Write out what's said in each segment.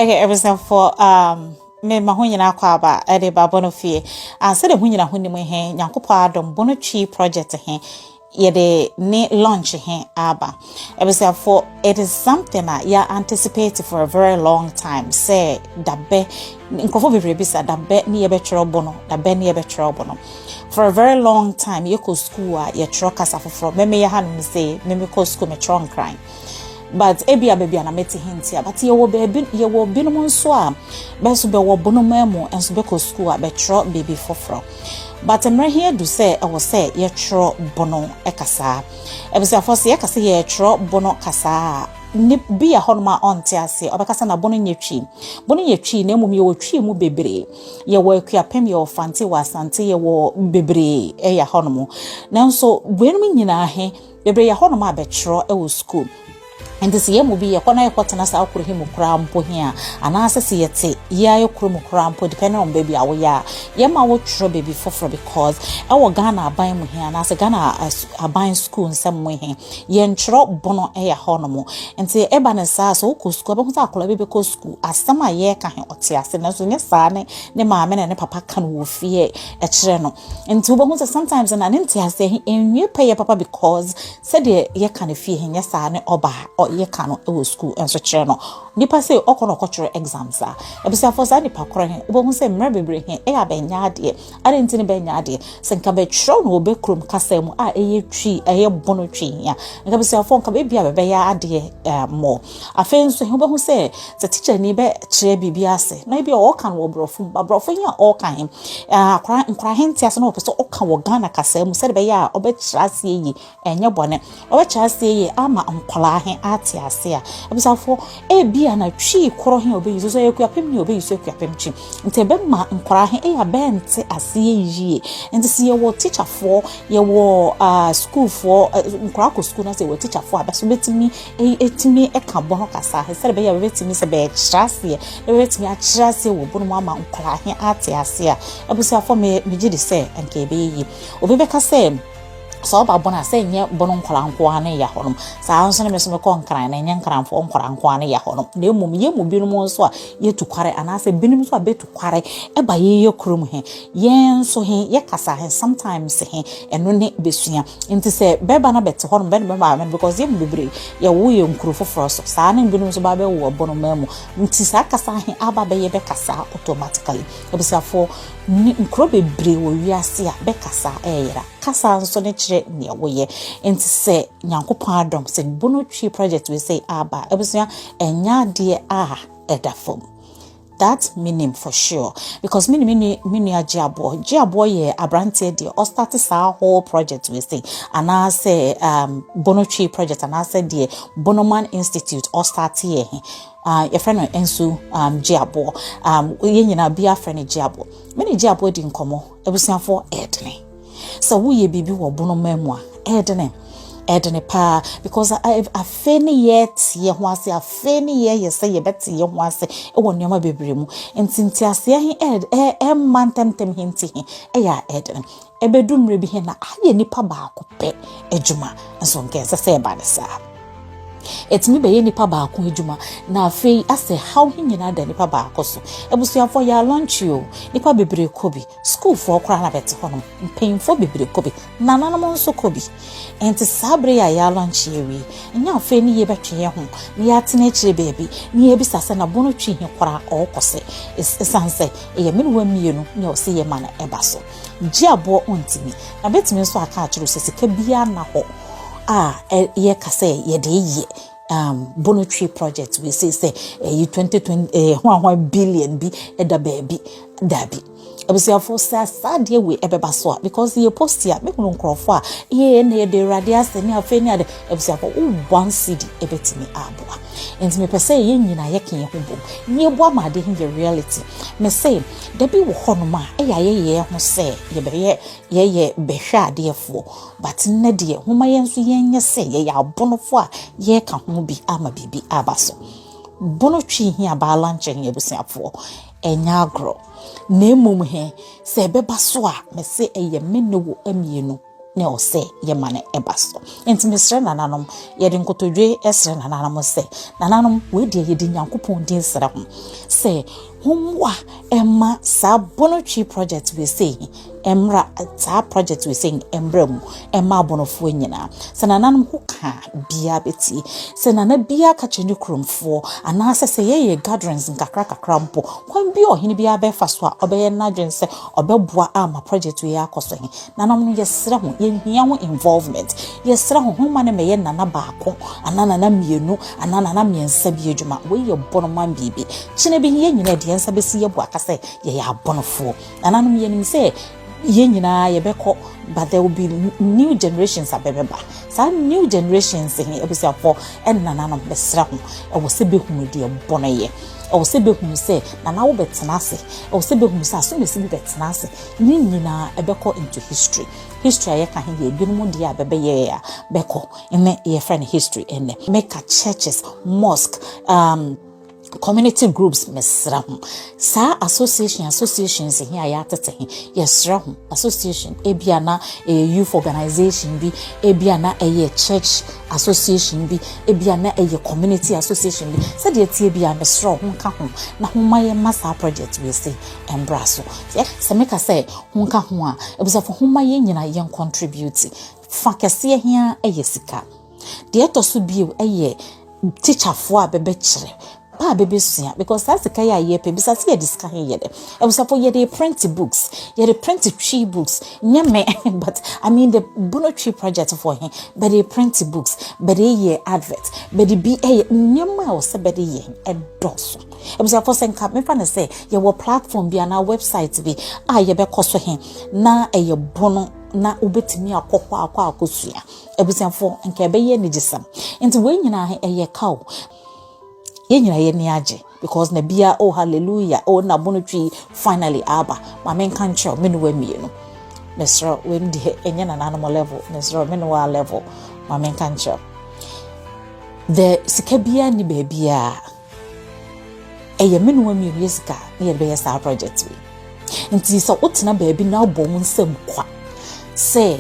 Okay, everything for me mahunyina kwa aba ede ba Bono fie. Say the hunyina huni mu he Nyankopɔ adom Bono Tree project he yede ne launch he aba. Everything for it is something that you anticipate for a very long time. Say dabe nkofo bebre bisa dabe ni yebetro Bono, dabe ni yebetro Bono. For a very long time you go school you tro kasa foforo. Me ya hanum say me ko school me tro crying. But ebia baby na meti hintia but ye wo binom nso a be so be wo bono mamu enso be ko school a be tro baby foforo but emre here do say e wo say ye tro bono ekasa e be say for say ekasa ye tro bono kasa ni bia honoma onte ase obekasa na bono nyetwi na emum ye wo twi mu bebre ye wo akuapem ye wo fante wa asante ye wo bebre e ya honomo nanso buenum nyina he bebre ye honoma be tro e wo school. And this year will be a corner cotton as I could him cram po here, and as I see it, ya crum cram po depending on baby our ya. Yama would try baby for because our Ghana buying here, and as a Ghana a buying school in some way here. Yen trot Bono air honomo, and say Eban Sass, who could school, but baby go school, as some a year can or tears, and as we son, ne mamma and papa can woo fear a channel. And two bones sometimes an anti say, and you pay your papa because said ye can fear him, yes, or bah or ye cannot school and so channel. Nipa say okono cultural exams are. Ebisa for sa nipa kora he. Obo hu say mrebe bre he e abenya ade. Ade ntini benya ade. Senka be tro no be krom kasa mu a eye twi eye bono twi ya. Nka be say for nka be bia be ya ade mo. Afen nso he obo hu say the teacher ni be kire bibia ase. Na bia o kan wo brofo ba brofo nya o kan him. Akra nkra henti ase na o pese o kan wo Ghana kasa mu se be ya obe kira ase yi enye bone. Obe kira ase yi ama nkwala he ate ase a. Ebisa for bia na twi koro he obe yuso so yakuapem ni obe yuso yakuapem chi nte be ma nkora he ya bente ase yie nte se ye wo teacher for ye wo school for nkora ko school na se wo teacher for abeso betimi etimi eka bono kasa he se be ya betimi se be trase be betimi a trase wo bono ma nkora he ate ase a abusa for me gidi se enke be yi obe be ka se so ba bona say nye bono nkola nkoa na ya honom sa anso ne meso me ko nkran na nye nkran fo nkola nkoa na ya honom na emum ye mu binum nso a ye tukware anase binum so a betukware e ba ye krom he ye nso he ye kasa he sometimes he eno ne besua nti se beba na bete honom be ba because ye mu bebre ye wo ye nkro foforo so sa na binum so ba be wo bono mamu nti sa kasa he aba be ye be kasa automatically e be sa for nkro bebre wo wiase a be kasa eyira kasa nso ne ne woye enti se Nyankopɔn adom se Bono Tree project we say aba ebusua enya de edafom. That meaning for sure because mini agiabo ye abrante de or start sa whole project we say and I say Bono Tree project and I said the Bonoman Institute or start here your friend ensu giabo ye nyina bia friend giabo many giabo di nkomo ebusua for edne so we bibi wo bono mamu edene pa because I feni yet ye ho ase afeni ye say ye beti ye ho ase e wo nyoma bebre mu entinti ase he mantem hinti he ya edene ebedumre bi he na aye nipa ba akopɛ adwuma nso nke se ba ne sa etimi be ye nipa ba akon adwuma na afei ase how he nyina da nipa ba akoso ebusuafo ya launch you nipa bebre kobi school for kora na beti hono mpemfo bebre kobi nananom nso kobi enti sabre ya launch yewi nya afei ni ye betwe ye ho ni ya tena kire bebi ni ye bisase na Bono Tree he kora okose esanse ye menwa mienu nya o se ye mana ebaso giabo ontimi na betimi nso aka akiro sesika bia na ho ye kase ye de ye Bono Tree project we say 2020 billion bi eda baby dabi ebusia for sad ye we ebeba so because ye post ya make no nkrofo a ye na ye de radia se ne afeni ade ebusia for 1 cedi ebetimi aboa enti me pese ye nyina ye ken ye hobo nye bo amade hin ye reality me say da bi wo honoma ye ho se ye behwa ade fo but nne de homa ye nso ye nye se ye abonofo a ye ka ho bi ama bibi abaso Bono Tree hi abalanche hin ebusia fo enya agro na emum he se beba so a me se eye menewo amienu ne o se ye mane ebaso enti mesre nananom ye de nkotodwe esre nananom se nananom we de ye di Nyankopon din sra ho se homwa emma sa bonotry project we say emra sa project we say embrem emma bonofo nyina se nananom ho ka bia beti se nana bia ka cheni kromfo ana se ye gatherings nkakra kakra mpo kwan bi ohini bia be fa so a obeye na dwen se obeboa ama project we akoso he nanom no yesra ho ye hia ho involvement yesra ho homa ne meye nana baako anana na mienu anana na miensa bi adwuma we ye bonoman bibi chine bi ye nyina de ensa besi ye bo akase ye ya bonofo nanom ye nim se ye nyina ye beko but there will be new generations abebeba sa new generations he ebisi for en nananom besra ho e wo se behunu de bono ye o se behunu se nana wo betena ase o se behunu se aso mesi betena ase ni nyina ebeko into history ye ka he ye binom de abebe ye ya beko ene ye friend history ene make churches mosque community groups mesra ho sa associations here ya tete yesra ho association ebiana youth organization bi ebiana church association bi ebiana community association bi se de tie bia mesra ho ka ho na ho maye masa project we say embrace se make say ho ka ho a ebusafo ho maye nyina yen contribute fa kese here sika de etoso bi teacher fo abebe kire pa bebe suya because that's the kaya yepe bisa se ye diska he ye de e was for ye de print books ye de print tree books nyame but I mean the Bono tree project for him but they print books but they ye advert but the be nyama o se but ye e doso e was for senka me fa na say ye wo platform bi na website bi ye be koso he na ye bono na ubetimi akokwa akosua ebusianfo nke be ye nigisam enti we nyina ye kaw ye nyina ye ni age because na bia oh hallelujah oh na bonotwi finally aba ma men kan chọ menuwa mienu mesro we ndi enye na animal level mesro menuwa level ma men kan chọ the sikabia ni bebia eye menuwa mienu yesika ye be yesa project we nti so otena bebi na obom nsem kwa say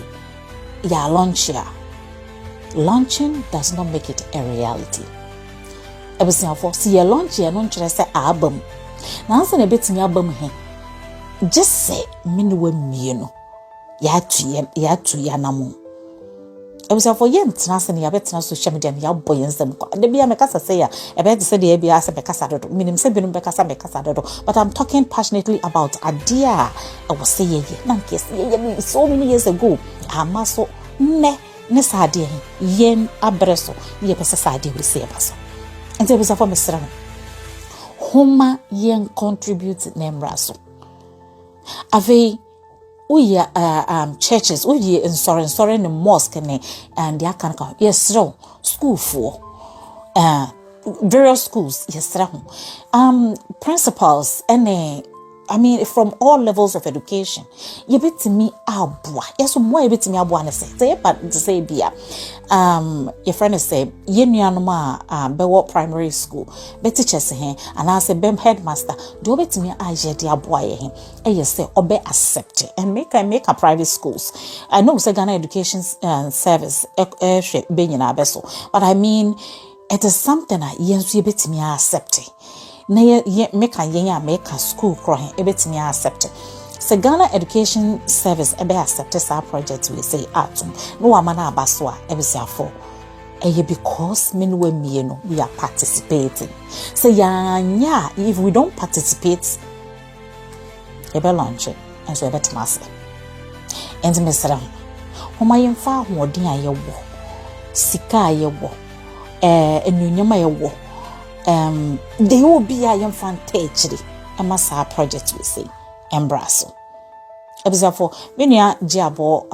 ya launching does not make it a reality. Ebusianfo si ye launch ye no nkyere se album na ansa na betimi album he just say minuwa mienu ya tu ya namu ebusianfo ye ntena se ne ya betena social media ya boy nsem kwa de bia mekasa se ya ebe de se de bia se bekasa dodo minim se binum bekasa dodo but I'm talking passionately about idea I was say ye na nkese ye so many years ago amaso ne sade yen abreso ye pese sade we say baso ente bisa for mesra homa yen contribute nemraso ave uya churches uye sorry ne mosque ne and ya kan ka yes school for various schools yes principals and I mean from all levels of education you bet me abua yes mo you bet me abua na say but to say bia your friend is say ye nuanoma bewo primary school be teachers he and I say bem headmaster do bet me aje de abua ye he e say obe accept and make a private schools I know say Ghana education service be nyina beso but I mean it is something that you bet me accept na ye make a school crying ebetimi accept se Ghana education service ebe accept our project we say atom no amana abaso a ebesiafo eye because menuwa mienu we are participating say yanya if we don't participate ebe launch and so ebe timase and mesra homa yemfa hoden ayewo sika ayewo enunyama ayewo they will be a young fantasy a massa project we say embrace ebizafo menia jiabo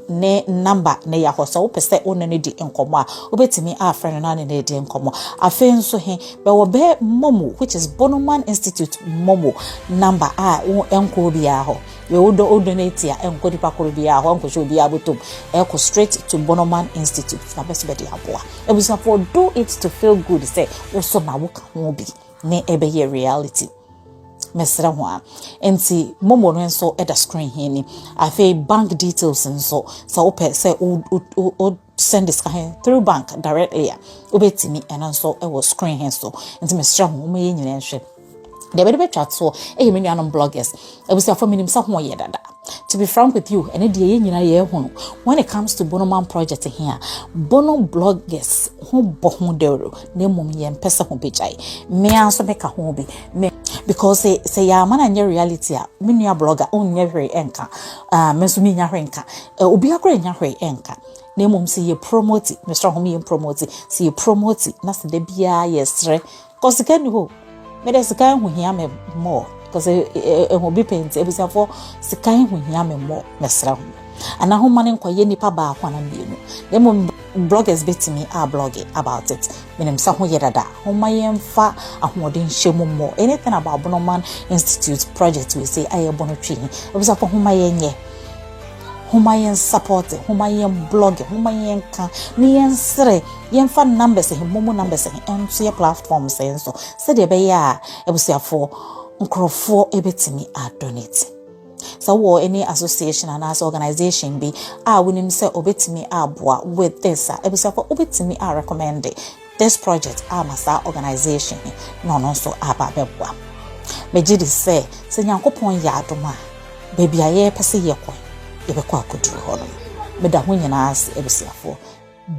ne number ne ya hoso wo pese onane di enkomo a obetimi a friend na ne di enkomo afen nso he be wo be momo which is Bonoman Institute momo number a enko bia ho we would donate ya enko di pakoro bia ho enko sho bia botom eko straight to Bonoman Institute na best be di aboa ebizafo do it to feel good say wo so na wo ka ho bi ne ebe ye reality mesra ho a enti momo no nso at the screen here ni afi bank details nso so ope say o send this kind through bank directly obetimi eno nso e wo screen here so enti mesra ho mo ye nyina nhwe the better chat so e me nuanom bloggers e be say for minim sa ho ye dada. To be frank with you, and when it comes to Bono Man project here, Bono bloggers who bohundero, name yem pesa humpijai, me answer make a hobby, me because say ya man and your reality, minia blogger on every enka, mesuminia renka, ubia green yahre enka. Name see you promote it, Mr. Homie promote it, see you promote it, that's the bia yes, cause again you me there's a guy who hear me more. Because it will be painted, it was for the kind when you more mesra. And now, man, inquire nipa ba one and you. Them bloggers bet me are blogging about it. Meaning, some yada, whom I am far a modern shame more. Anything about Bono Man Institute project, we say, I am Bono Tree. It was for whom I am whom I am supporting, whom I am blogging, whom I am me and Sre, yen fan numbers and momo numbers and see a platform saying so. Said the bear, it was for. Nkrofo ebetimi a donate so wo any association and as organization be wonim say obetimi aboa with this ebisa for obetimi recommend this project masa organization no so aba beboa megidi say nyankopon ya adoma baby aye pese yekọ ebekọ akuduru ho no meda ho nyina as ebisa for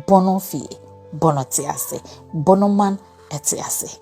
bono fie bono tiase bono man etiase